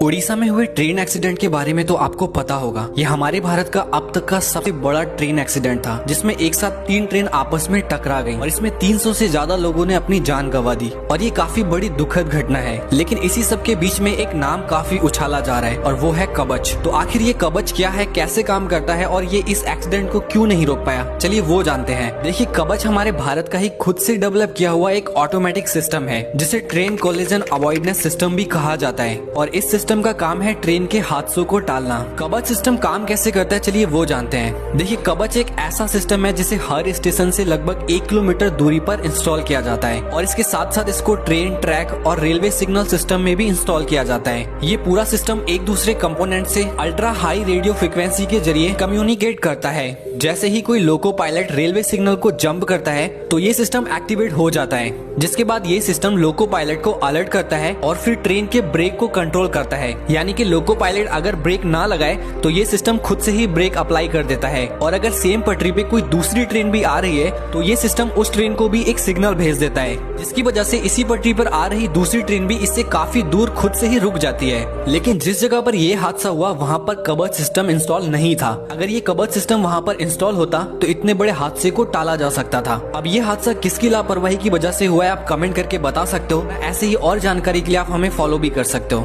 उड़ीसा में हुए train accident के बारे में तो आपको पता होगा। ये हमारे भारत का अब तक का सबसे बड़ा ट्रेन एक्सीडेंट था, जिसमें एक साथ 3 ट्रेन आपस में टकरा गई और इसमें 300 से ज्यादा लोगों ने अपनी जान गंवा दी और ये काफी बड़ी दुखद घटना है। लेकिन इसी सब के बीच में एक नाम काफी उछाला जा रहा है और वो है कवच। तो आखिर ये कवच क्या है, कैसे काम करता है और ये इस एक्सीडेंट को क्यों नहीं रोक पाया, चलिए वो जानते हैं। देखिए, कवच हमारे भारत का ही खुद से डेवलप किया हुआ एक ऑटोमेटिक सिस्टम है, जिसे ट्रेन कोलिजन अवॉइडेंस सिस्टम भी कहा जाता है और इस सिस्टम का काम है ट्रेन के हादसों को टालना। कवच सिस्टम काम कैसे करता है, चलिए वो जानते हैं। देखिए, कवच एक ऐसा सिस्टम है जिसे हर स्टेशन से लगभग 1 किलोमीटर दूरी पर इंस्टॉल किया जाता है और इसके साथ साथ इसको ट्रेन, ट्रैक और रेलवे सिग्नल सिस्टम में भी इंस्टॉल किया जाता है। ये पूरा सिस्टम एक दूसरे कंपोनेंट से अल्ट्रा हाई रेडियो फ्रिक्वेंसी के जरिए कम्युनिकेट करता है। जैसे ही कोई लोको पायलट रेलवे सिग्नल को जंप करता है तो ये सिस्टम एक्टिवेट हो जाता है, जिसके बाद ये सिस्टम लोको पायलट को अलर्ट करता है और फिर ट्रेन के ब्रेक को कंट्रोल करता है। यानी कि लोको पायलट अगर ब्रेक ना लगाए तो ये सिस्टम खुद से ही ब्रेक अप्लाई कर देता है और अगर सेम पटरी पे कोई दूसरी ट्रेन भी आ रही है तो ये सिस्टम उस ट्रेन को भी एक सिग्नल भेज देता है, जिसकी वजह से इसी पटरी पर आ रही दूसरी ट्रेन भी इससे काफी दूर खुद से ही रुक जाती है। लेकिन जिस जगह पर ये हादसा हुआ वहाँ पर कवच सिस्टम इंस्टॉल नहीं था। अगर ये कवच सिस्टम वहाँ पर इंस्टॉल होता तो इतने बड़े हादसे को टाला जा सकता था। अब ये हादसा किसकी लापरवाही की वजह से हुआ है, आप कमेंट करके बता सकते हो। ऐसे ही और जानकारी के लिए आप हमें फॉलो भी कर सकते हो।